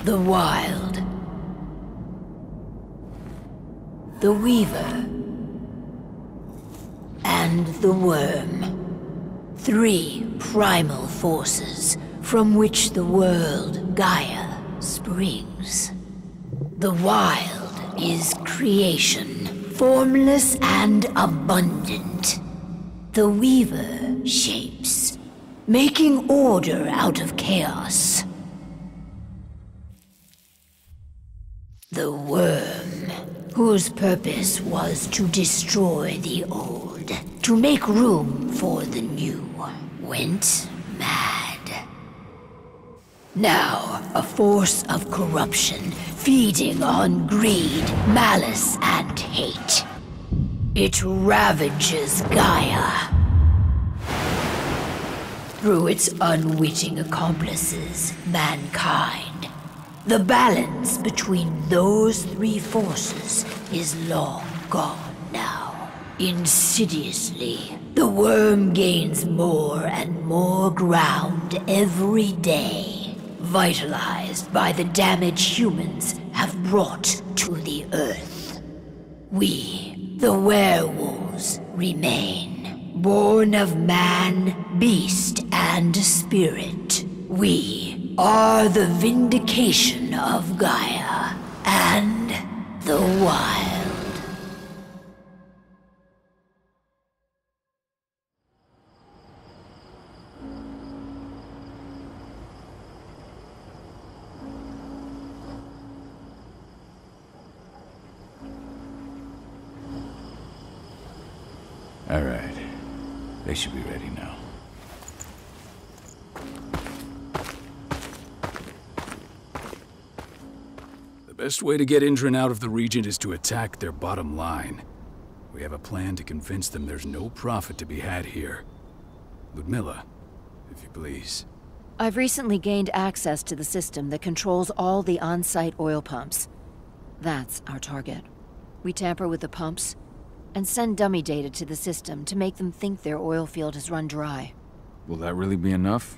The Wild. The Weaver. And the Worm. 3 primal forces from which the world Gaia springs. The Wild is creation, formless and abundant. The Weaver shapes, making order out of chaos. The Worm, whose purpose was to destroy the old, to make room for the new, went mad. Now, a force of corruption, feeding on greed, malice, and hate. It ravages Gaia. Through its unwitting accomplices, mankind. The balance between those 3 forces is long gone now. Insidiously, the Worm gains more and more ground every day, vitalized by the damage humans have brought to the Earth. We, the werewolves, remain, born of man, beast, and spirit. We are the vindication of Gaia and the Wild. They should be ready now. The best way to get Endron out of the region is to attack their bottom line. We have a plan to convince them there's no profit to be had here. Ludmilla, if you please. I've recently gained access to the system that controls all the on-site oil pumps. That's our target. We tamper with the pumps and send dummy data to the system to make them think their oil field has run dry. Will that really be enough?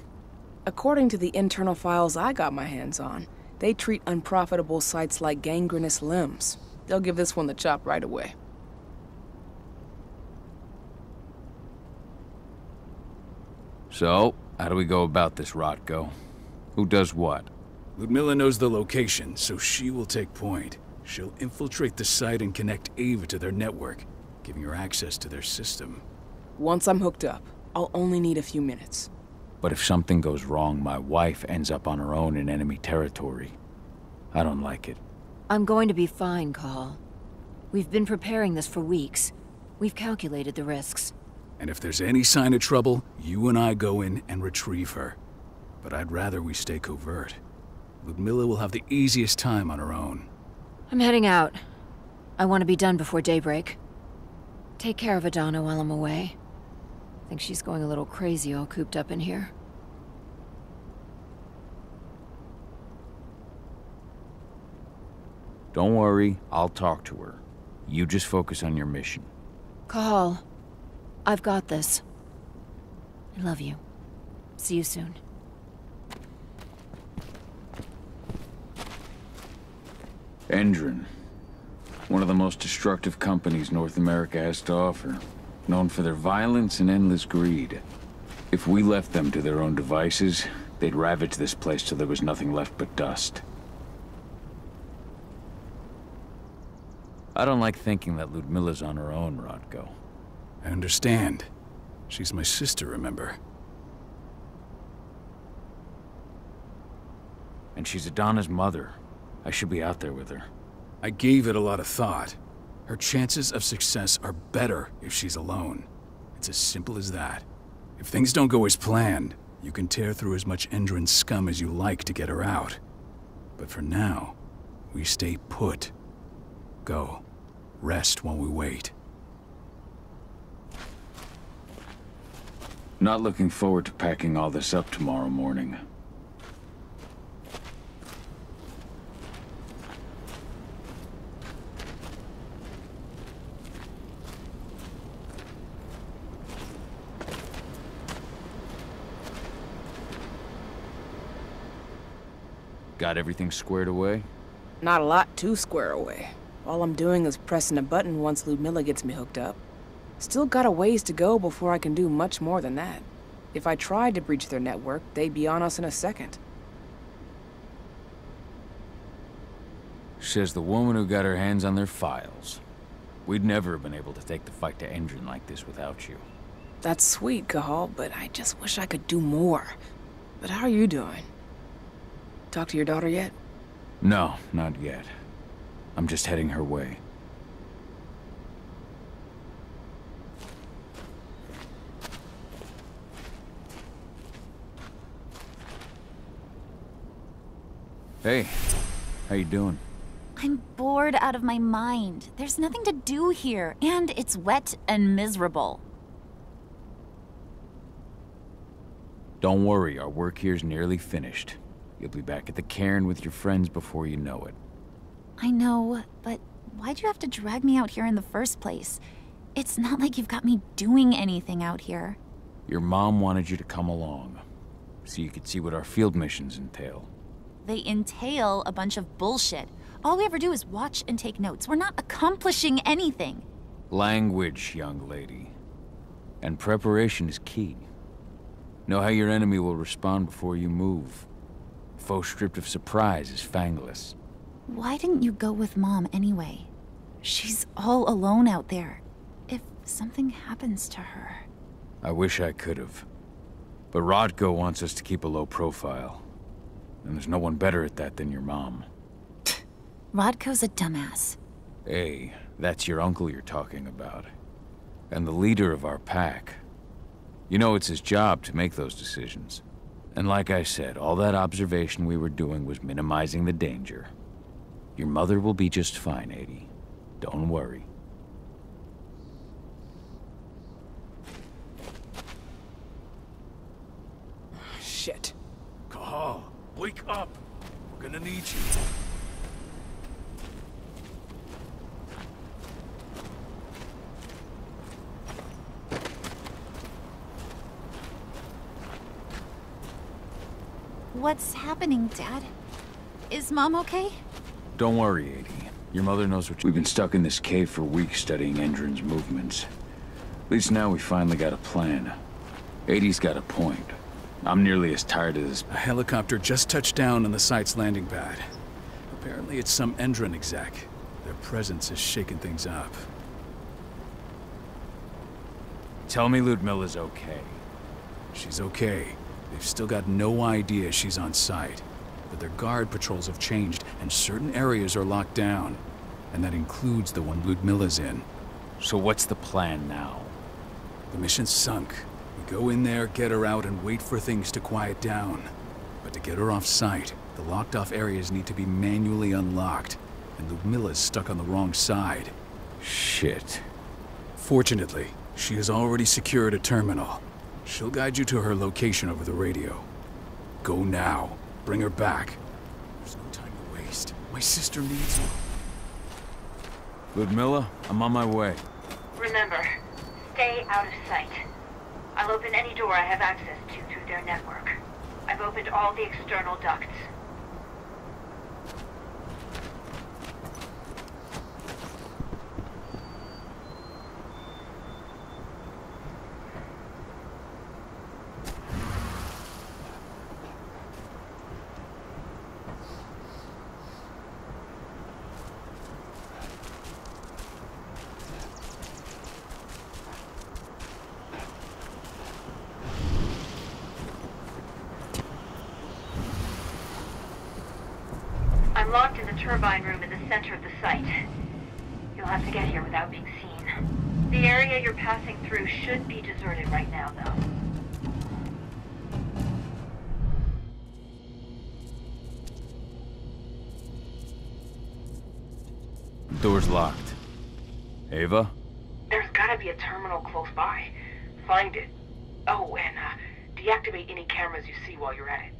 According to the internal files I got my hands on, they treat unprofitable sites like gangrenous limbs. They'll give this one the chop right away. So, how do we go about this, Rotko? Who does what? Ludmilla knows the location, so she will take point. She'll infiltrate the site and connect Ava to their network, giving her access to their system. Once I'm hooked up, I'll only need a few minutes. But if something goes wrong, my wife ends up on her own in enemy territory. I don't like it. I'm going to be fine, Cahal. We've been preparing this for weeks. We've calculated the risks. And if there's any sign of trouble, you and I go in and retrieve her. But I'd rather we stay covert. Ludmilla will have the easiest time on her own. I'm heading out. I want to be done before daybreak. Take care of Adana while I'm away. I think she's going a little crazy all cooped up in here. Don't worry, I'll talk to her. You just focus on your mission. Cahal, I've got this. I love you. See you soon. Endron. One of the most destructive companies North America has to offer. Known for their violence and endless greed. If we left them to their own devices, they'd ravage this place till there was nothing left but dust. I don't like thinking that Ludmilla's on her own, Rotko. I understand. She's my sister, remember? And she's Adana's mother. I should be out there with her. I gave it a lot of thought. Her chances of success are better if she's alone. It's as simple as that. If things don't go as planned, you can tear through as much Endron scum as you like to get her out. But for now, we stay put. Go. Rest while we wait. Not looking forward to packing all this up tomorrow morning. Got everything squared away? Not a lot to square away. All I'm doing is pressing a button once Ludmilla gets me hooked up. Still got a ways to go before I can do much more than that. If I tried to breach their network, they'd be on us in a second. Says the woman who got her hands on their files. We'd never have been able to take the fight to Endron like this without you. That's sweet, Cahal, but I just wish I could do more. But how are you doing? Talk to your daughter yet? No, not yet. I'm just heading her way. Hey, how you doing? I'm bored out of my mind. There's nothing to do here, and it's wet and miserable. Don't worry, our work here's nearly finished. You'll be back at the cairn with your friends before you know it. I know, but why'd you have to drag me out here in the first place? It's not like you've got me doing anything out here. Your mom wanted you to come along, so you could see what our field missions entail. They entail a bunch of bullshit. All we ever do is watch and take notes. We're not accomplishing anything. Language, young lady. And preparation is key. Know how your enemy will respond before you move. Foe stripped of surprise is fangless. Why didn't you go with Mom anyway? She's all alone out there. If something happens to her... I wish I could have. But Rodko wants us to keep a low profile. And there's no one better at that than your mom. Rodko's a dumbass. Hey, that's your uncle you're talking about. And the leader of our pack. You know it's his job to make those decisions. And like I said, all that observation we were doing was minimizing the danger. Your mother will be just fine, 80. Don't worry. Shit. Cahal, wake up! We're gonna need you. What's happening, Dad? Is Mom okay? Don't worry, 80. Your mother knows what We've been stuck in this cave for weeks studying Endron's movements. At least now we finally got a plan. 80's got a point. I'm nearly as tired of this. A helicopter just touched down on the site's landing pad. Apparently it's some Endron exec. Their presence is shaking things up. Tell me Ludmilla's okay. She's okay. They've still got no idea she's on site. But their guard patrols have changed, and certain areas are locked down. And that includes the one Ludmilla's in. So what's the plan now? The mission's sunk. We go in there, get her out, and wait for things to quiet down. But to get her off site, the locked-off areas need to be manually unlocked. And Ludmilla's stuck on the wrong side. Shit. Fortunately, she has already secured a terminal. She'll guide you to her location over the radio. Go now. Bring her back. There's no time to waste. My sister needs you. Ludmilla, I'm on my way. Remember, stay out of sight. I'll open any door I have access to through their network. I've opened all the external ducts. I'm locked in the turbine room in the center of the site. You'll have to get here without being seen. The area you're passing through should be deserted right now, though. Door's locked. Ava? There's gotta be a terminal close by. Find it. Oh, and deactivate any cameras you see while you're at it.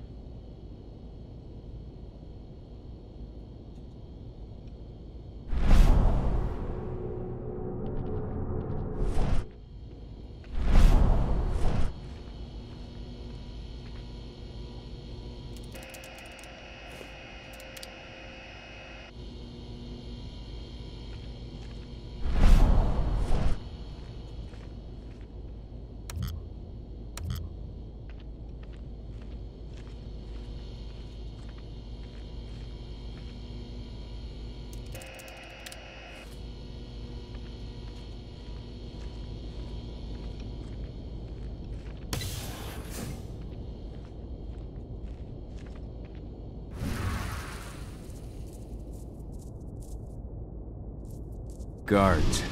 Guards.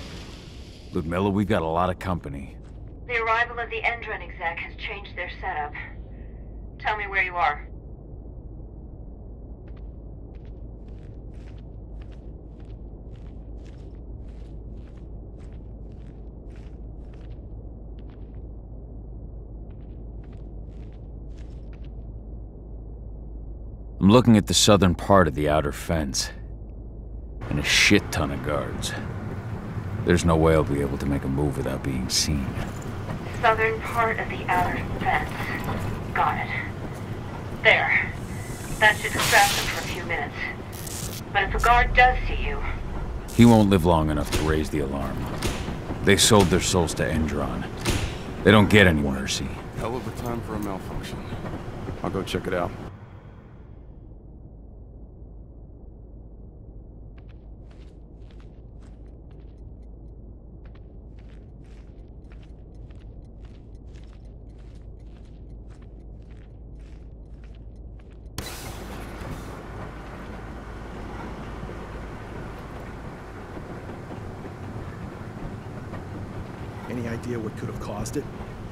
Ludmilla, we've got a lot of company. The arrival of the Endron exec has changed their setup. Tell me where you are. I'm looking at the southern part of the outer fence. And a shit ton of guards. There's no way I'll be able to make a move without being seen. Southern part of the outer fence. Got it. There. That should distract them for a few minutes. But if a guard does see you... He won't live long enough to raise the alarm. They sold their souls to Endron. They don't get any mercy. Hell of a time for a malfunction. I'll go check it out. Any idea what could have caused it?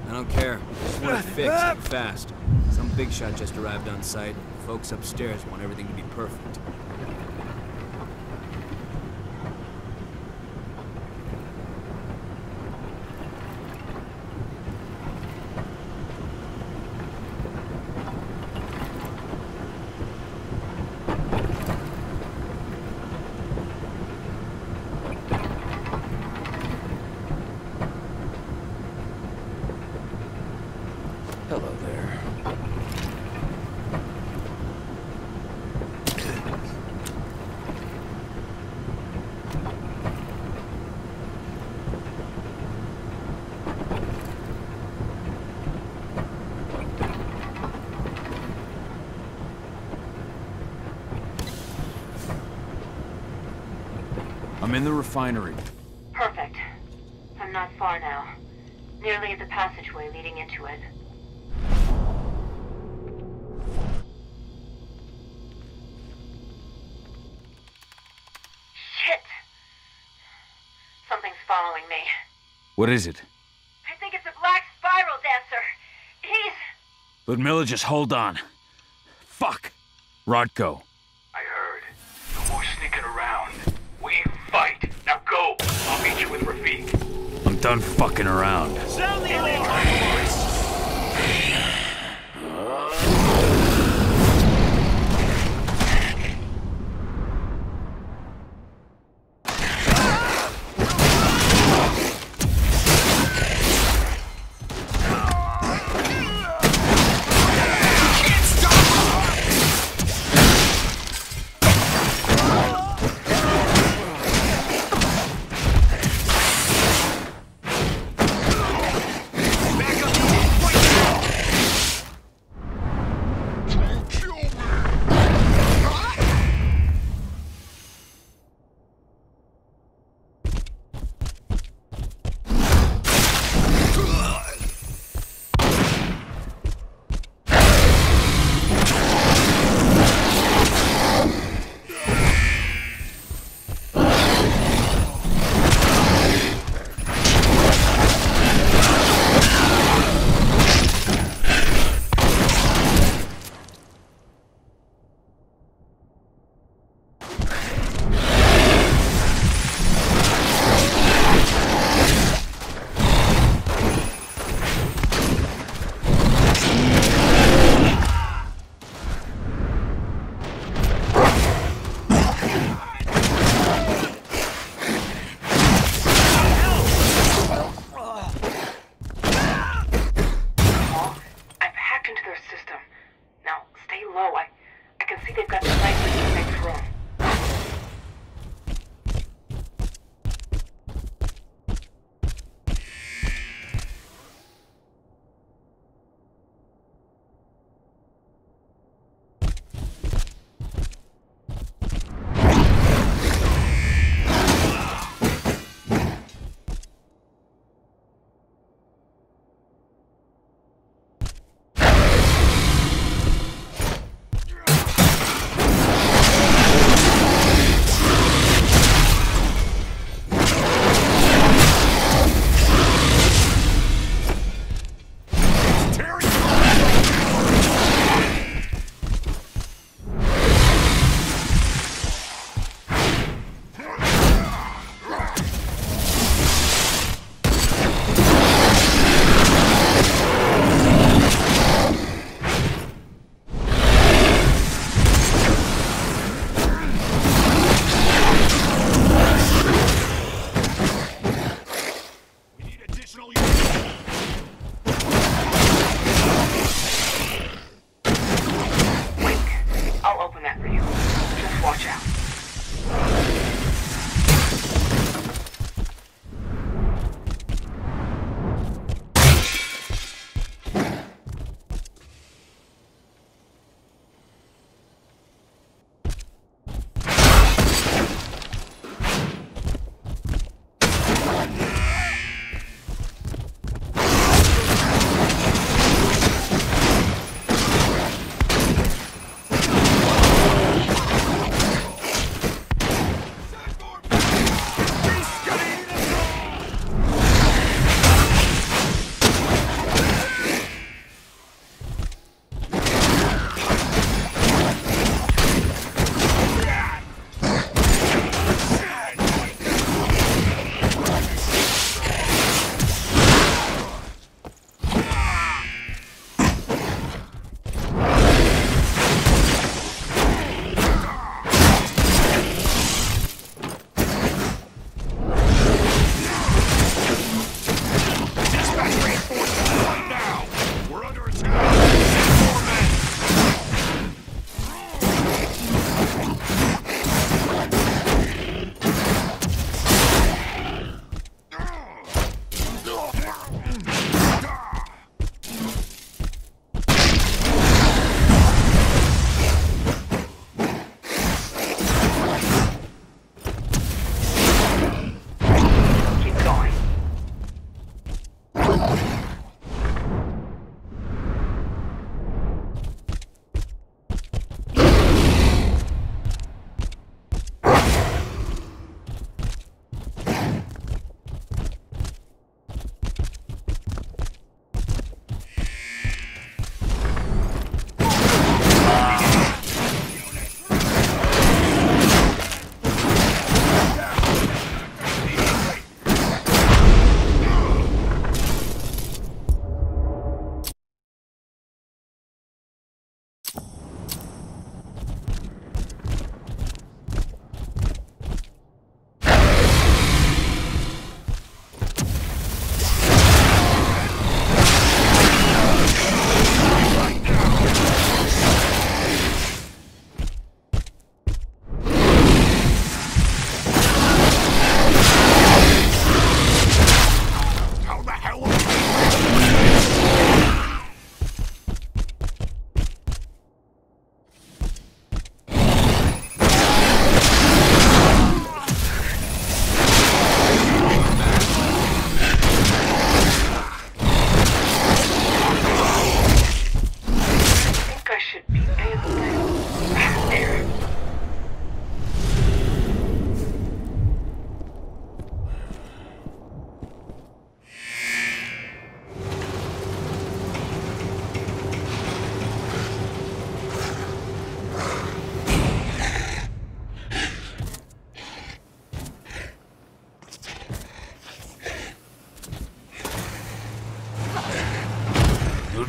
I don't care. I just want it fixed and fast. Some big shot just arrived on site. Folks upstairs want everything to be perfect. Hello there. I'm in the refinery. Perfect. I'm not far now. Nearly at the passageway leading into it. Shit! Something's following me. What is it? I think it's a black spiral dancer. He's... Ludmilla, just hold on. Fuck! Rodko. I heard. No more sneaking around. We fight. Now go. I'll meet you with Rafik. I'm done fucking around. Sound the alarm!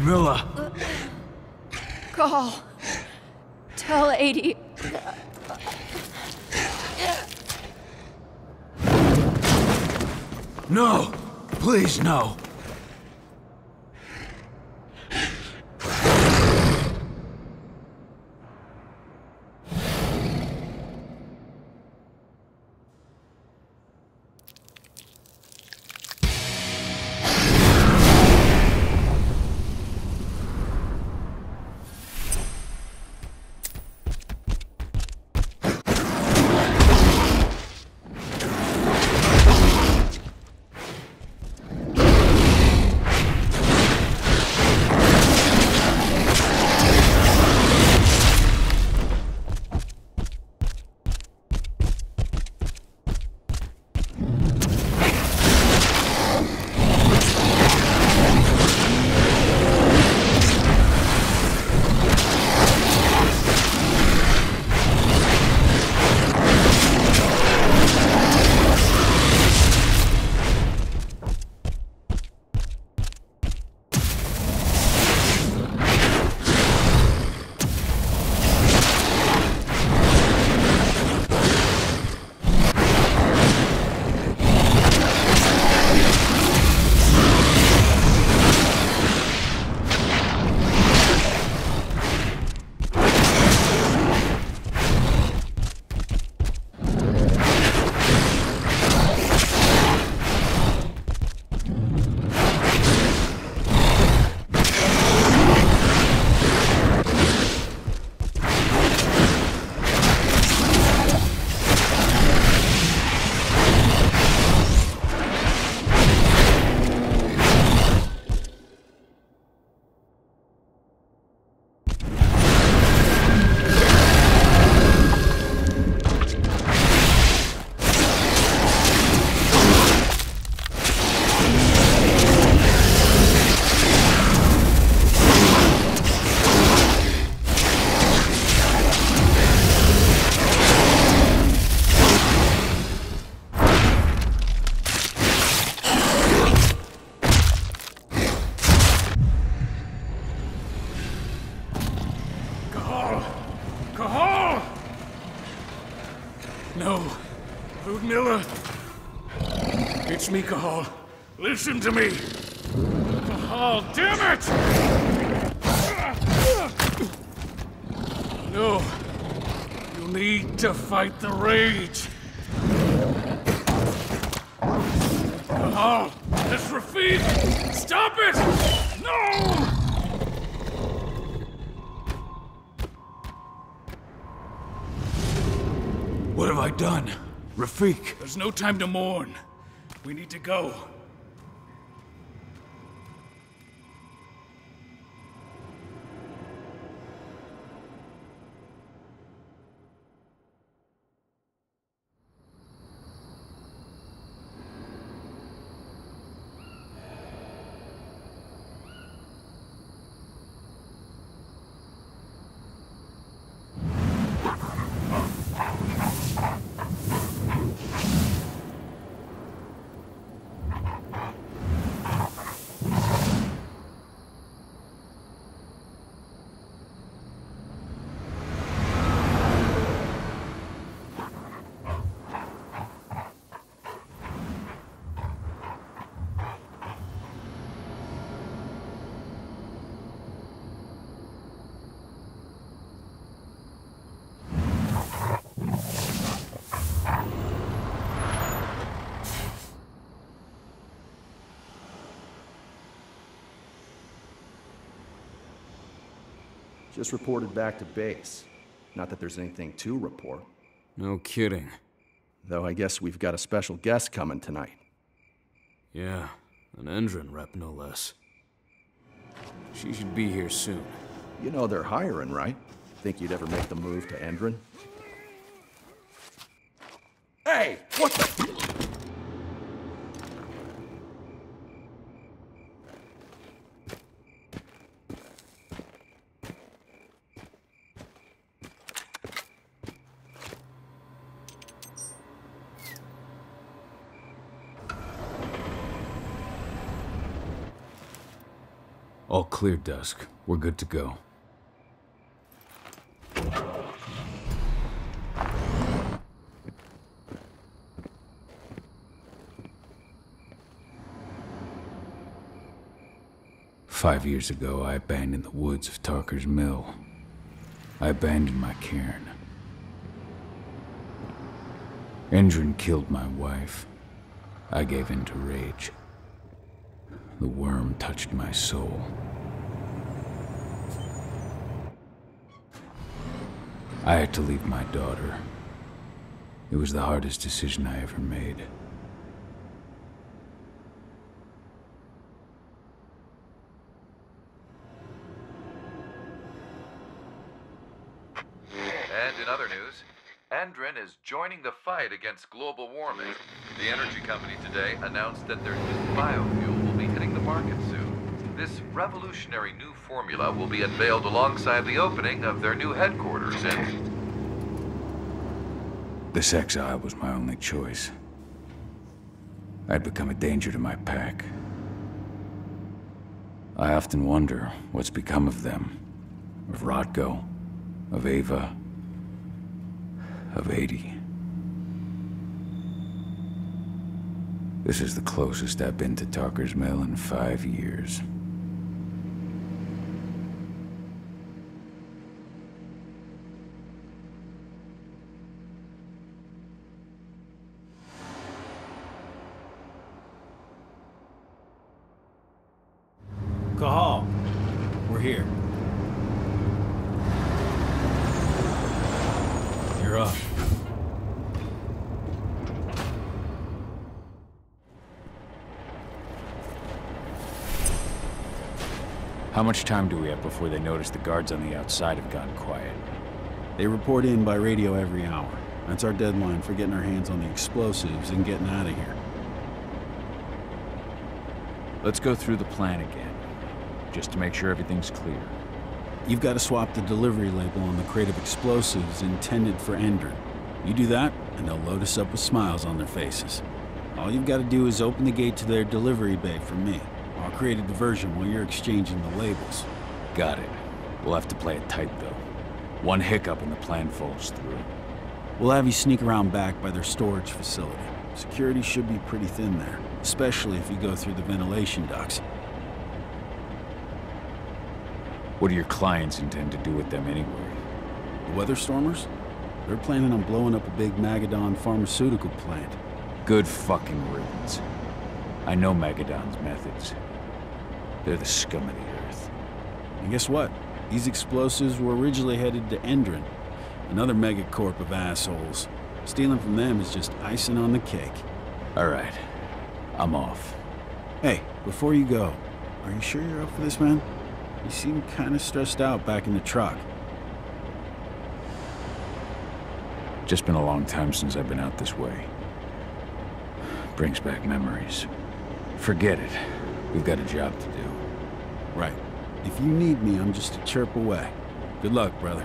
Milla! Cahal. Tell 80. No! Please, no! It's me, Cahal. Listen to me. Cahal, damn it! No. You need to fight the rage. Cahal, that's Rafik! Stop it! No! What have I done? Rafik! There's no time to mourn. We need to go. Just reported back to base. Not that there's anything to report. No kidding. Though I guess we've got a special guest coming tonight. Yeah, an Endron rep, no less. She should be here soon. You know they're hiring, right? Think you'd ever make the move to Endron? Hey! What the... All clear, Dusk. We're good to go. "5 years ago, I abandoned the woods of Tarker's Mill. I abandoned my cairn. Endron killed my wife. I gave in to rage. The worm touched my soul. I had to leave my daughter. It was the hardest decision I ever made. And in other news, Endron is joining the fight against global warming. The energy company today announced that their new biofuel will be hitting the market soon. This revolutionary new formula will be unveiled alongside the opening of their new headquarters in... This exile was my only choice. I'd become a danger to my pack. I often wonder what's become of them. Of Rodko, of Ava, of 80. This is the closest I've been to Tarker's Mill in 5 years. Cahal, we're here. You're up. How much time do we have before they notice the guards on the outside have gone quiet? They report in by radio every hour. That's our deadline for getting our hands on the explosives and getting out of here. Let's go through the plan again, just to make sure everything's clear. You've got to swap the delivery label on the crate of explosives intended for Endron. You do that, and they'll load us up with smiles on their faces. All you've got to do is open the gate to their delivery bay for me. I'll create a diversion while you're exchanging the labels. Got it. We'll have to play it tight, though. One hiccup and the plan falls through. We'll have you sneak around back by their storage facility. Security should be pretty thin there, especially if you go through the ventilation ducts. What do your clients intend to do with them anyway? The Weatherstormers? They're planning on blowing up a big Magadon pharmaceutical plant. Good fucking riddance. I know Magadon's methods. They're the scum of the earth. And guess what? These explosives were originally headed to Endron, another megacorp of assholes. Stealing from them is just icing on the cake. All right. I'm off. Hey, before you go, are you sure you're up for this, man? You seem kind of stressed out back in the truck. Just been a long time since I've been out this way. Brings back memories. Forget it. We've got a job to do. Right. If you need me, I'm just a chirp away. Good luck, brother.